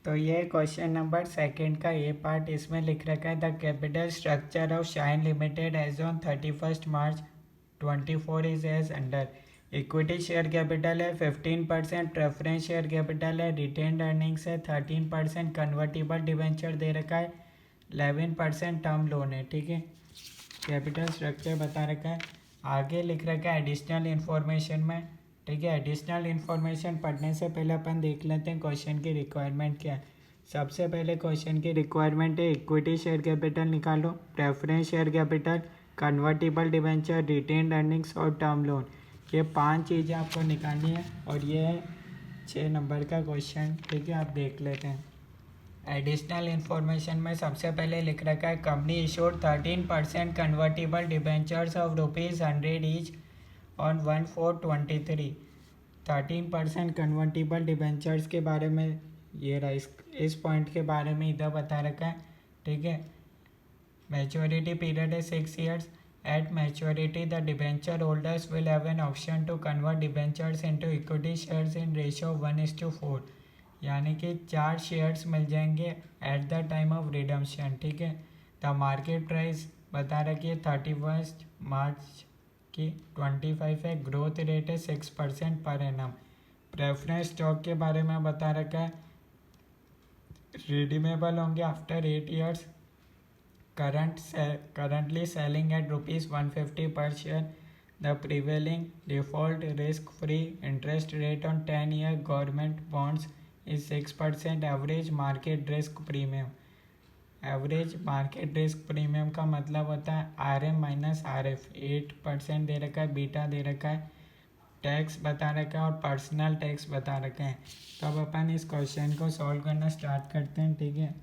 तो ये question number second का ए पार्ट इसमें लिख रखा है the capital structure of Shine limited as on 31 March 24 is as under. Equity share capital है 15%, प्रेफरेंस शेयर कैपिटल है, रिटेन्ड अर्निंग्स है 13%, कन्वर्टिबल डिवेंचर दे रखा है 11%, टर्म लोन है। ठीक है, कैपिटल स्ट्रक्चर बता रखा है। आगे लिख रखा है एडिशनल इन्फॉर्मेशन में। ठीक है, एडिशनल इन्फॉर्मेशन पढ़ने से पहले अपन देख लेते हैं क्वेश्चन की रिक्वायरमेंट क्या है। सबसे पहले क्वेश्चन की रिक्वायरमेंट है इक्विटी शेयर कैपिटल निकालो, preference share capital, convertible debenture, retained earnings और टर्म लोन। ये 5 चीज़ें आपको निकालनी है और ये है 6 नंबर का क्वेश्चन। ठीक है, आप देख लेते हैं। एडिशनल इन्फॉर्मेशन में सबसे पहले लिख रखा है company issued 13% convertible debentures of ₹100 each on 1/4/23। 13% convertible debentures के बारे में ये रहा, इस पॉइंट के बारे में इधर बता रखा है। ठीक है, मैच्योरिटी पीरियड है 6 years. At maturity the debenture holders will have an option to convert debentures into equity shares in ratio 1:4, यानी कि 4 शेयर्स मिल जाएंगे at the time of redemption. ठीक है, द मार्केट प्राइस बता रखी है 31 मार्च की 25 है, ग्रोथ रेट है 6% पर एनम। प्रेफरेंस स्टॉक के बारे में बता रखा है रिडीमेबल होंगे after 8 years, currently selling at ₹150 per share. The prevailing default risk-free interest rate on 10-year government bonds is 6%. Average market risk premium. Average market risk premium का मतलब होता है RM माइनस RF। 8% दे रखा है, बीटा दे रखा है, tax बता रखा है और पर्सनल टैक्स बता रखे हैं। तो अब अपन इस क्वेश्चन को सॉल्व करना स्टार्ट करते हैं। ठीक है,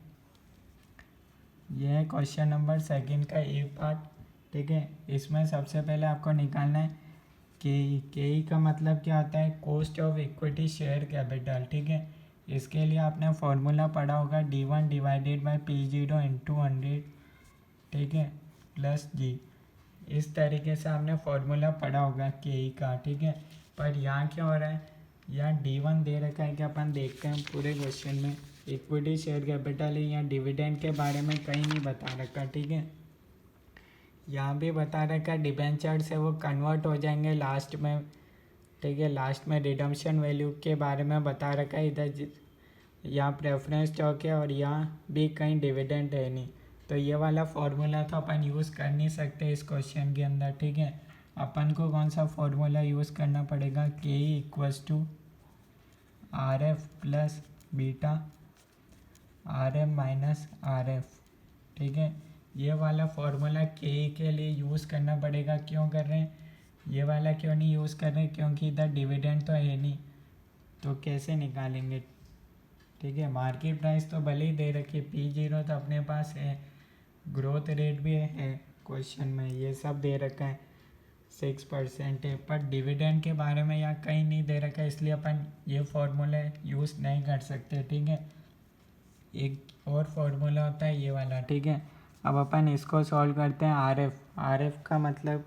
यह है क्वेश्चन नंबर सेकंड का ए पार्ट। ठीक है, इसमें सबसे पहले आपको निकालना है के का मतलब क्या होता है, cost of equity share capital. ठीक है, इसके लिए आपने फॉर्मूला पढ़ा होगा D1 divided by P0 into 100। ठीक है, प्लस जी। इस तरीके से आपने फॉर्मूला पढ़ा होगा के का। ठीक है, पर यहाँ क्या हो रहा है, यहाँ D1 दे रखा है कि अपन देखते हैं पूरे क्वेश्चन में इक्विटी शेयर कैपिटल है या डिविडेंड के बारे में कहीं नहीं बता रखा। ठीक है, यहाँ भी बता रखा है डिबेंचर से वो कन्वर्ट हो जाएंगे लास्ट में। ठीक है, लास्ट में रिडम्पशन वैल्यू के बारे में बता रखा है। इधर यहाँ प्रेफरेंस स्टॉक है और यहाँ भी कहीं डिविडेंड है नहीं, तो ये वाला फॉर्मूला तो अपन यूज़ कर नहीं सकते इस क्वेश्चन के अंदर। ठीक है, अपन को कौन सा फॉर्मूला यूज़ करना पड़ेगा, K equals to RF plus beta RM minus RF। ठीक है, ये वाला फॉर्मूला के लिए यूज़ करना पड़ेगा। क्यों कर रहे हैं, ये वाला क्यों नहीं यूज़ कर रहे हैं, क्योंकि इधर डिविडेंड तो है नहीं, तो कैसे निकालेंगे। ठीक है, मार्केट प्राइस तो भले ही दे रखी है, P0 तो अपने पास है, ग्रोथ रेट भी है क्वेश्चन में, ये सब दे रखा है 6% है, पर डिविडेंड के बारे में यहाँ कहीं नहीं दे रखा है, इसलिए अपन ये फॉर्मूला यूज़ नहीं कर सकते। ठीक है, एक और फॉर्मूला होता है ये वाला। ठीक है, अब अपन इसको सॉल्व करते हैं। RF का मतलब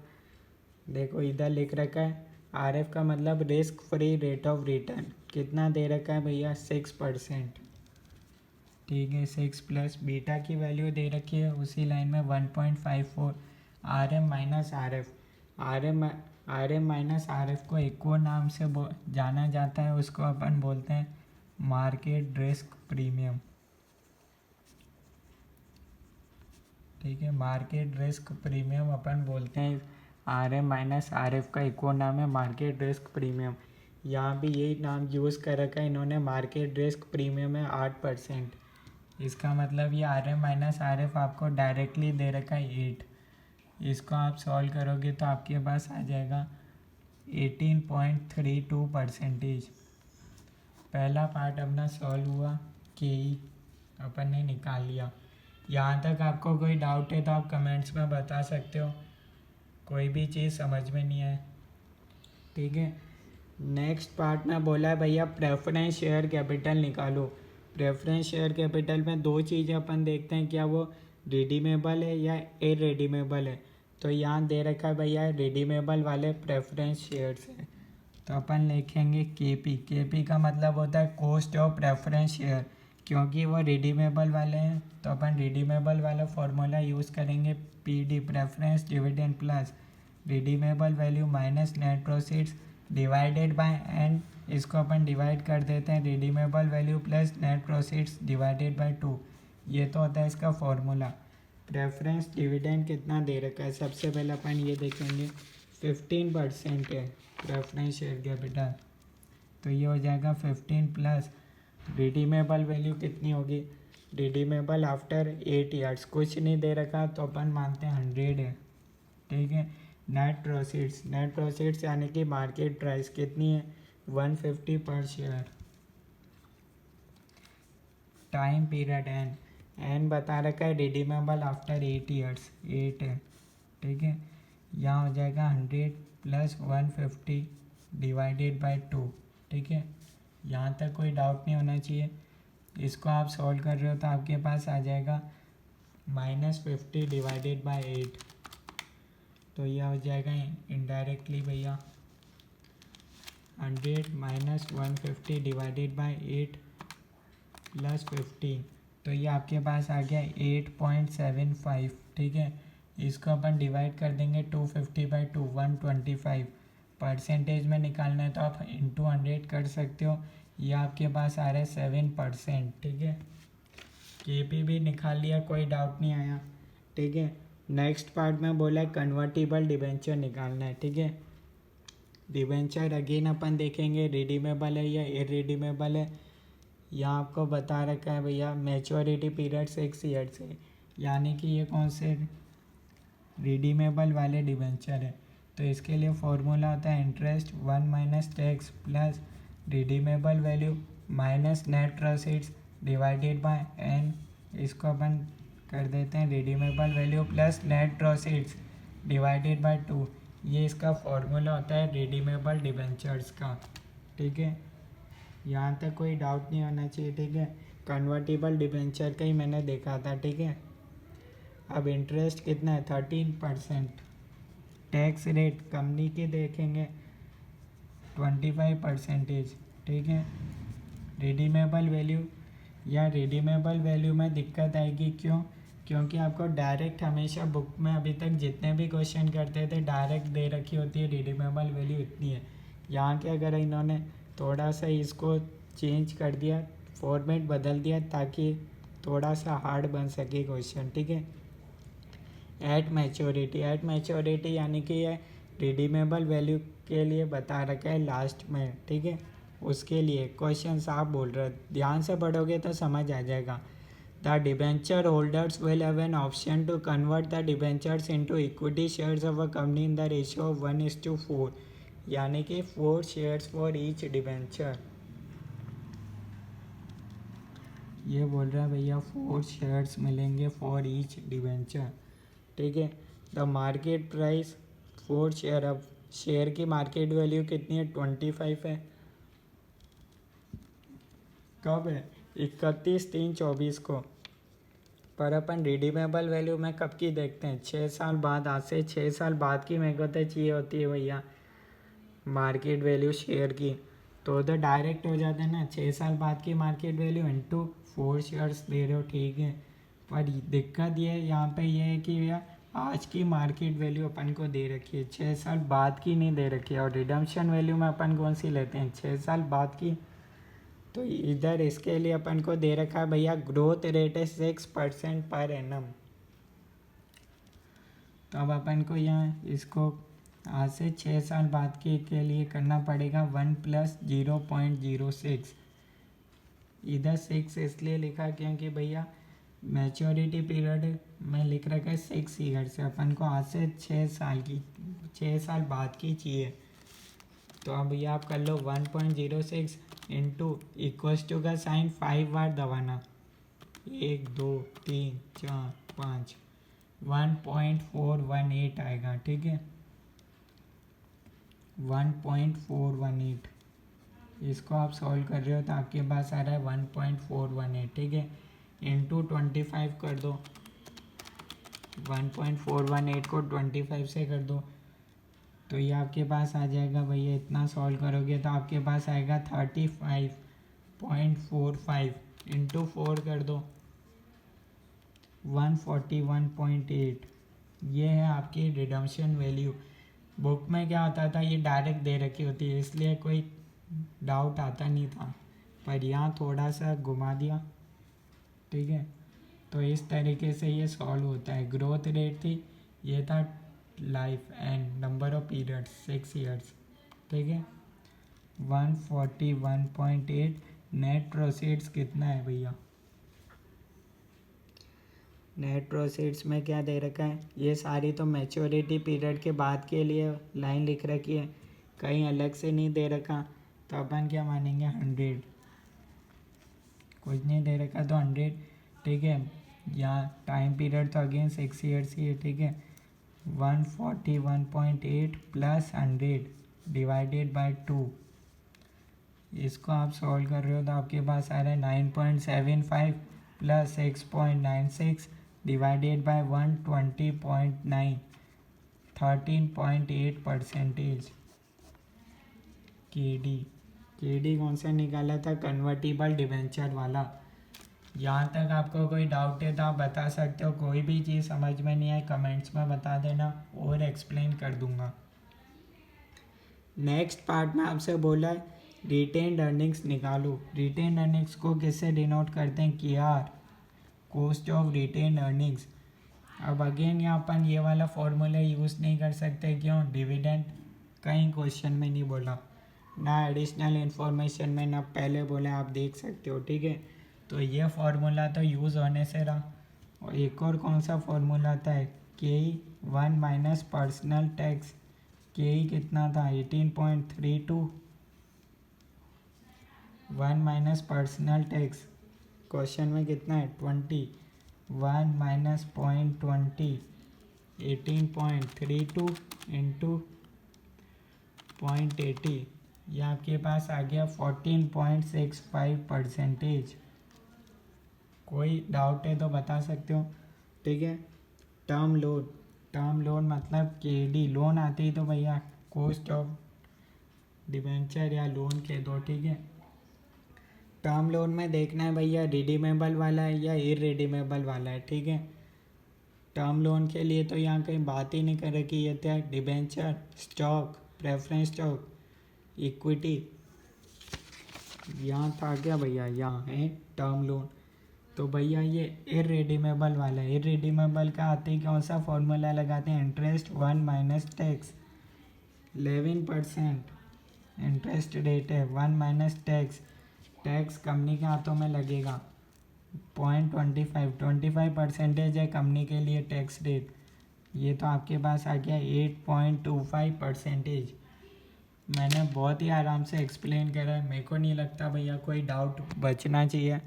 देखो इधर लिख रखा है, RF का मतलब risk free rate of return कितना दे रखा है भैया, 6%। ठीक है, 6 प्लस बीटा की वैल्यू दे रखी है उसी लाइन में 1.54। RM minus RF, RM minus RF को एक और नाम से जाना जाता है, उसको अपन बोलते हैं मार्केट रिस्क प्रीमियम। ठीक है, मार्केट रिस्क प्रीमियम अपन बोलते हैं। RM माइनस RF का एक और नाम है मार्केट रिस्क प्रीमियम। यहाँ भी यही नाम यूज़ कर रखा है इन्होंने, मार्केट रिस्क प्रीमियम है 8%। इसका मतलब ये RM माइनस RF आपको डायरेक्टली दे रखा है 8। इसको आप सॉल्व करोगे तो आपके पास आ जाएगा 18.32%। पहला पार्ट अपना सॉल्व हुआ, के अपन ने निकाल लिया। यहाँ तक आपको कोई डाउट है तो आप कमेंट्स में बता सकते हो, कोई भी चीज़ समझ में नहीं आए। ठीक है, नेक्स्ट पार्ट में बोला है भैया प्रेफरेंस शेयर कैपिटल निकालो। प्रेफरेंस शेयर कैपिटल में 2 चीज़ें अपन देखते हैं, क्या वो रिडीमेबल है या इरेडीमेबल है। तो यहाँ दे रखा है भैया रिडीमेबल वाले प्रेफरेंस शेयर्स है, तो अपन लिखेंगे KP। KP का मतलब होता है कॉस्ट ऑफ प्रेफरेंस शेयर। क्योंकि वो रिडीमेबल वाले हैं तो अपन रिडीमेबल वाला फॉर्मूला यूज़ करेंगे, PD preference dividend plus redeemable value minus net proceeds divided by N. इसको अपन डिवाइड कर देते हैं redeemable value plus net proceeds divided by 2। ये तो होता है इसका फॉर्मूला। प्रेफरेंस डिविडेंड कितना दे रखा है, सबसे पहले अपन ये देखेंगे 15% है प्रेफरेंस शेयर कैपिटल, तो ये हो जाएगा 15 प्लस रिडीमेबल वैल्यू कितनी होगी, रिडीमेबल आफ्टर 8 ईयर्स कुछ नहीं दे रखा तो अपन मानते हैं 100 है, ठीक है। नेट प्रोसीड्स यानी कि मार्केट प्राइस कितनी है 150 पर शेयर। टाइम पीरियड एन बता रखा है, रिडीमेबल आफ्टर 8 ईयर्स 8 है, ठीक है। यहाँ हो जाएगा 100 प्लस 150 डिवाइडेड बाय 2, ठीक है। यहाँ तक कोई डाउट नहीं होना चाहिए। इसको आप सॉल्व कर रहे हो तो आपके पास आ जाएगा -50 डिवाइडेड बाय 8, तो यह हो जाएगा इनडायरेक्टली भैया 100 माइनस 150 डिवाइडेड बाय 8 प्लस 15, तो ये आपके पास आ गया 8.75, ठीक है। इसको अपन डिवाइड कर देंगे 250 बाई 2 125, परसेंटेज में निकालना है तो आप इंटू 100 कर सकते हो। ये आपके पास आ रहा है 7%, ठीक है। KP भी निकाल लिया, कोई डाउट नहीं आया, ठीक है। नेक्स्ट पार्ट में बोला है कन्वर्टिबल डिबेंचर निकालना है, ठीक है। डिबेंचर अगेन अपन देखेंगे रिडीमेबल है या इरिडीमेबल है। यहाँ आपको बता रखा है भैया मैच्योरिटी पीरियड 6 ईयर्स है, यानी कि ये कौन से रिडीमेबल वाले डिबेंचर है। तो इसके लिए फॉर्मूला होता है interest 1 minus tax plus redeemable value minus net proceeds divided by N. इसको अपन कर देते हैं redeemable value plus net proceeds divided by 2। ये इसका फॉर्मूला होता है रिडीमेबल डिबेंचर्स का, ठीक है। यहाँ तक कोई डाउट नहीं होना चाहिए, ठीक है। कन्वर्टिबल डिबेंचर का ही मैंने देखा था, ठीक है। अब इंटरेस्ट कितना है 13%, टैक्स रेट कंपनी की देखेंगे 25%, ठीक है। रिडीमेबल वैल्यू या रिडीमेबल वैल्यू में दिक्कत आएगी, क्यों? क्योंकि आपको डायरेक्ट हमेशा बुक में अभी तक जितने भी क्वेश्चन करते थे डायरेक्ट दे रखी होती है रिडीमेबल वैल्यू इतनी है। यहाँ के अगर इन्होंने थोड़ा सा इसको चेंज कर दिया, फॉर्मेट बदल दिया ताकि थोड़ा सा हार्ड बन सके क्वेश्चन, ठीक है। एट मैच्योरिटी यानी कि ये रिडीमेबल वैल्यू के लिए बता रखा है लास्ट में, ठीक है। उसके लिए क्वेश्चन आप बोल रहे हो, ध्यान से पढ़ोगे तो समझ आ जाएगा। The debenture holders will have an option to convert the debentures into equity shares of a company in the ratio of 1:4, यानी कि 4 शेयर्स फॉर ईच डिबेंचर। ये बोल रहा है भैया 4 शेयर्स मिलेंगे फॉर ईच डिबेंचर, ठीक है। द मार्केट प्राइस 4 शेयर, अब शेयर की मार्केट वैल्यू कितनी है 25 है। कब है 31/3/24 को। पर अपन रिडीमेबल वैल्यू में कब की देखते हैं 6 साल बाद, आज से 6 साल बाद की मेरे को तो चाहिए होती है भैया मार्केट वैल्यू शेयर की, तो उधर डायरेक्ट हो जाता है ना 6 साल बाद की मार्केट वैल्यू इंटू 4 शेयर्स दे रहे हो, ठीक है। पर दिक्कत ये यहाँ पे ये है कि भैया आज की मार्केट वैल्यू अपन को दे रखी है, 6 साल बाद की नहीं दे रखी है। और रिडम्पशन वैल्यू में अपन कौन सी लेते हैं 6 साल बाद की। तो इधर इसके लिए अपन को दे रखा है भैया ग्रोथ रेट है 6% पर एनम। तो अब अपन को यहाँ इसको आज से 6 साल बाद के लिए करना पड़ेगा 1 + 0.06। इधर 6 इसलिए लिखा क्योंकि भैया मैच्योरिटी पीरियड में लिख रखा है 6 ईयर से, अपन को आज से 6 साल बाद की चाहिए। तो अब ये आप कर लो 1.06 इंटू इक्वल्स टू का साइन 5 बार दबाना, 1 2 3 4 5, 1.418 आएगा, ठीक है। 1.418 इसको आप सॉल्व कर रहे हो तो आपके पास आ रहा है 1.418, ठीक है। इंटू 25 कर दो, 1.418 को 25 से कर दो तो ये आपके पास आ जाएगा भैया, इतना सॉल्व करोगे तो आपके पास आएगा 35.45 इंटू 4 कर दो, 141.8। ये है आपकी रिडम्पशन वैल्यू। बुक में क्या होता था, ये डायरेक्ट दे रखी होती है, इसलिए कोई डाउट आता नहीं था, पर यहाँ थोड़ा सा घुमा दिया, ठीक है। तो इस तरीके से ये सॉल्व होता है। ग्रोथ रेट थी, ये था life and number of periods 6 years, ठीक है। 141.8। नेट प्रोसीड्स कितना है भैया, नेट प्रोसीड्स में क्या दे रखा है, ये सारी तो मैच्योरिटी पीरियड के बाद के लिए लाइन लिख रखी है, कहीं अलग से नहीं दे रखा, तो अपन क्या मानेंगे 100, कुछ नहीं दे रखा तो 100, ठीक है। यहाँ टाइम पीरियड तो अगेन 6 ईयर्स ही है, ठीक है। 141.8 प्लस 100 डिवाइडेड बाय 2, इसको आप सॉल्व कर रहे हो तो आपके पास आ रहा है 9.75 प्लस 6.96 डिवाइडेड बाय 120.9, 13.8%। केडी कौन सा निकाला था, कन्वर्टिबल डिवेंचर वाला। यहाँ तक आपको कोई डाउट है तो आप बता सकते हो, कोई भी चीज़ समझ में नहीं आए कमेंट्स में बता देना और एक्सप्लेन कर दूंगा। नेक्स्ट पार्ट में आपसे बोला है रिटेन्ड अर्निंग्स निकालो। रिटेन्ड अर्निंग्स को किससे डिनोट करते हैं, KR, cost of retained earnings. अब अगेन यहाँ अपन ये वाला फॉर्मूला यूज़ नहीं कर सकते, क्यों, डिविडेंड कहीं क्वेश्चन में नहीं बोला, ना एडिशनल इन्फॉर्मेशन में, ना पहले बोला, आप देख सकते हो, ठीक है। तो ये फार्मूला तो यूज़ होने से रहा। और एक और कौन सा फार्मूला आता है, KE1 minus personal tax. KE कितना था 18.32, 1 माइनस पर्सनल टैक्स क्वेश्चन में कितना है 20, 1 माइनस 0.20, 18.32 इंटू 0.80, ये आपके पास आ गया 14.65%। कोई डाउट है तो बता सकते हो, ठीक है। टर्म लोन मतलब KD, लोन आते ही तो भैया कॉस्ट ऑफ डिबेंचर या लोन के दो, ठीक है। टर्म लोन में देखना है भैया रिडीमेबल वाला है या इररिडीमेबल वाला है, ठीक है। टर्म लोन के लिए तो यहाँ कहीं बात ही नहीं कर रखी, ये था debenture, stock, preference stock, equity, यहाँ था क्या भैया, यहाँ है टर्म लोन। तो भैया ये इररिडीमेबल वाला है, इररिडीमेबल का आते ही कौन सा फॉर्मूला लगाते हैं, interest 1 minus tax, 11% interest rate है, 1 माइनस टैक्स, टैक्स कंपनी के हाथों में लगेगा 25% है कंपनी के लिए टैक्स रेट, ये तो आपके पास आ गया 8.25%। मैंने बहुत ही आराम से एक्सप्लेन करा है, मेरे को नहीं लगता भैया कोई डाउट बचना चाहिए।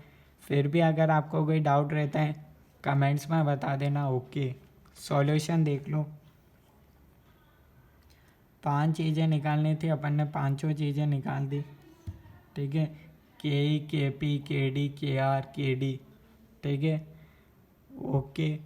फिर भी अगर आपको कोई डाउट रहता है कमेंट्स में बता देना, ओके। सॉल्यूशन देख लो, 5 चीज़ें निकालनी थी, अपन ने 5 चीज़ें निकाल दी, ठीक है। KE, KP, KD, KR, KD, ठीक है, ओके।